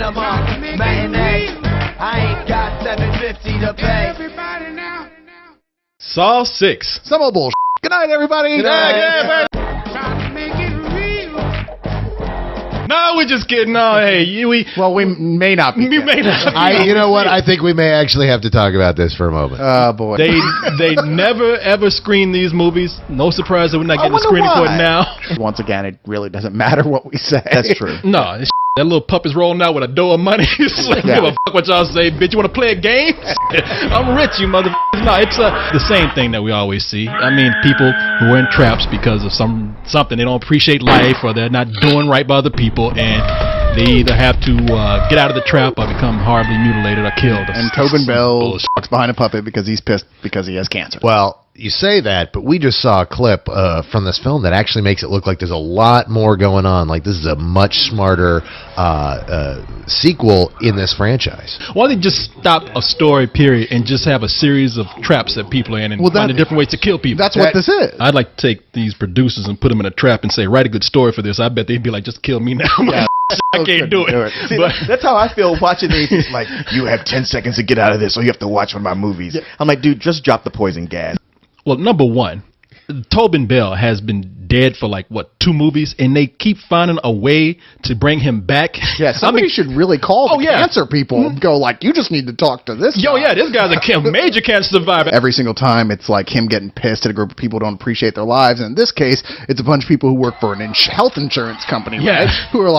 cinema matinee. I ain't got $7.50 to pay. Saw 6. Some old bullshit. Good night, everybody. Good night. No, we're just kidding. No, hey, we may not be. We may not be. You know what? I think we may actually have to talk about this for a moment. Oh, boy. They never, ever screen these movies. No surprise that we're not getting a screening for it now. Once again, it really doesn't matter what we say. That's true. No, this that little puppet's rolling out with a dough of money. It's like, give a fuck what y'all say, bitch. You want to play a game? I'm rich, you motherfuckers. No, it's the same thing that we always see. I mean, people who are in traps because of something. They don't appreciate life, or they're not doing right by other people, and they either have to get out of the trap or become horribly mutilated or killed. And Tobin Bell walks behind a puppet because he's pissed because he has cancer. Well, you say that, but we just saw a clip from this film that actually makes it look like there's a lot more going on. Like, this is a much smarter sequel in this franchise. Why don't they just stop a story, period, and just have a series of traps that people are in and find different ways to kill people? That's what this is. I'd like to take these producers and put them in a trap and say, write a good story for this. I bet they'd be like, just kill me now. Yeah. I can't do it. See, But that's how I feel watching these. It's like, you have 10 seconds to get out of this, or you have to watch one of my movies. Yeah. I'm like, dude, just drop the poison gas. well, number one, Tobin Bell has been dead for 2 movies, and they keep finding a way to bring him back. Yeah, somebody should really call the cancer people and go you just need to talk to this guy. This guy's a major cancer survivor. Every single time, it's like him getting pissed at a group of people who don't appreciate their lives. And in this case, it's a bunch of people who work for an health insurance company, right? Who are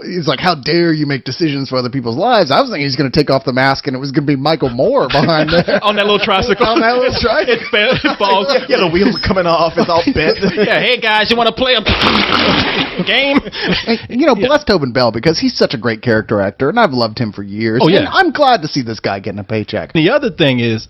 he's like, how dare you make decisions for other people's lives? I was thinking he's going to take off the mask and it was going to be Michael Moore behind there. On that little tricycle. On that little tricycle. It falls. Yeah, the wheels are coming off. It's all bent. Hey guys, you want to play a game? And, bless Tobin Bell, because he's such a great character actor, and I've loved him for years. Oh, yeah. And I'm glad to see this guy getting a paycheck. The other thing is,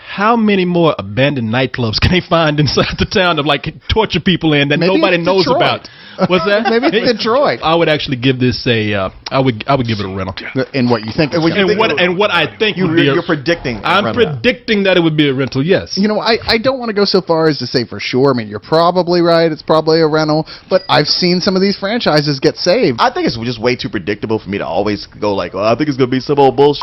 how many more abandoned nightclubs can they find inside the town to torture people in that nobody knows about? What's that? Maybe it's Detroit. I would actually give this I would give it a rental. And what you think? And what I think you're predicting. I'm predicting that it would be a rental. Yes. I don't want to go so far as to say for sure. I mean, you're probably right. It's probably a rental. But I've seen some of these franchises get saved. I think it's just way too predictable for me to always go I think it's gonna be some old bullshit.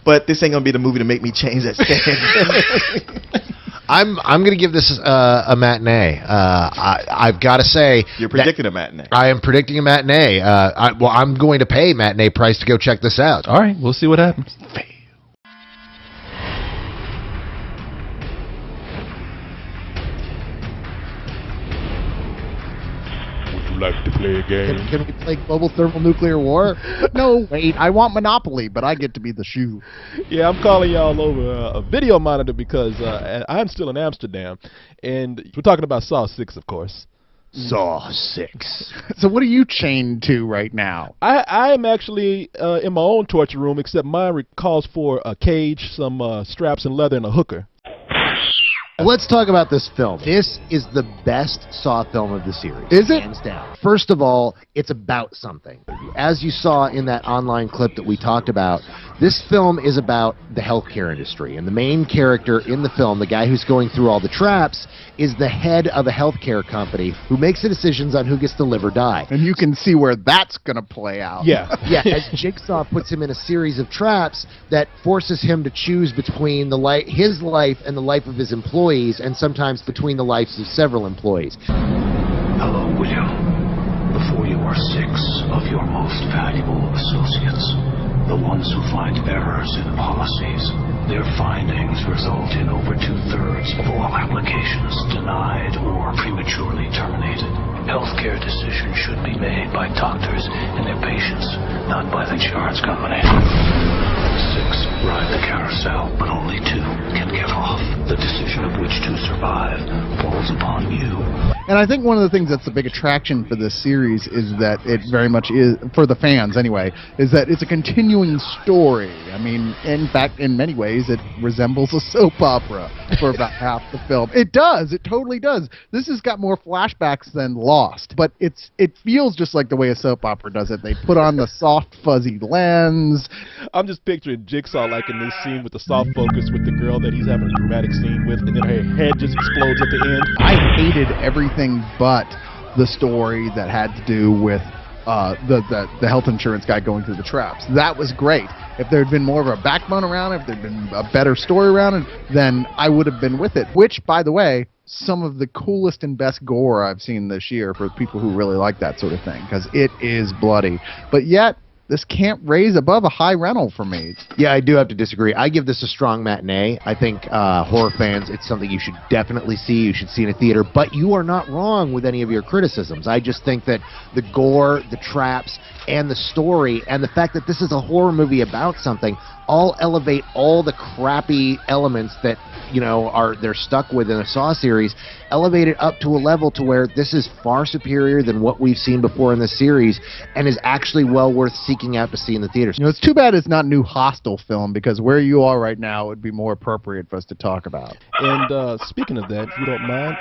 But this ain't gonna be the movie to make me change that stance. I'm going to give this a matinee. I've got to say, you're predicting a matinee. I am predicting a matinee. I'm going to pay matinee price to go check this out. All right, we'll see what happens. Like to play a game. Can we play Global Thermonuclear War? No, wait, I want Monopoly, but I get to be the shoe. Yeah, I'm calling y'all over a video monitor because I'm still in Amsterdam, and we're talking about Saw 6, of course. Saw 6. So what are you chained to right now? I am actually in my own torture room, except mine calls for a cage, some straps and leather, and a hooker. Let's talk about this film. This is the best Saw film of the series. Is it? Hands down. First of all, it's about something. As you saw in that online clip that we talked about, this film is about the healthcare industry. And the main character in the film, the guy who's going through all the traps, is the head of a healthcare company who makes the decisions on who gets to live or die. And you can see where that's going to play out. Yeah. Yeah, as Jigsaw puts him in a series of traps that forces him to choose between his life and the life of his employees, and sometimes between the lives of several employees. Hello, William. Before you are 6 of your most valuable associates, the ones who find errors in policies. Their findings result in over 2/3 of all applications denied or prematurely terminated. Healthcare decisions should be made by doctors and their patients, not by the insurance company. 6 ride the carousel, but only 2 can get off. The decision of which to survive falls upon you. And I think one of the things that's the big attraction for this series is that it very much is, for the fans anyway, is that it's a continuing story. I mean, in fact, in many ways, it resembles a soap opera for about half the film. It does. It totally does. This has got more flashbacks than Lost, but it feels just like the way a soap opera does it. They put on the soft, fuzzy lens. I'm just picturing Jigsaw in this scene with the soft focus with the girl that he's having a dramatic scene with, and then her head just explodes at the end. I hated everything but the story that had to do with the health insurance guy going through the traps. That was great. If there had been more of a backbone around it, if there had been a better story around it, then I would have been with it. Which, by the way, some of the coolest and best gore I've seen this year for people who really like that sort of thing, because it is bloody. But yet, this can't raise above a high rental for me. Yeah, I do have to disagree. I give this a strong matinee. I think horror fans, it's something you should definitely see. You should see in a theater. But you are not wrong with any of your criticisms. I just think that the gore, the traps, and the story, and the fact that this is a horror movie about something, all elevate all the crappy elements that, you know, they're stuck with in a Saw series, elevate it up to a level to where this is far superior than what we've seen before in the series, and is actually well worth seeking out to see in the theaters. You know, it's too bad it's not a new Hostel film, because where you are right now would be more appropriate for us to talk about. And speaking of that, if you don't mind,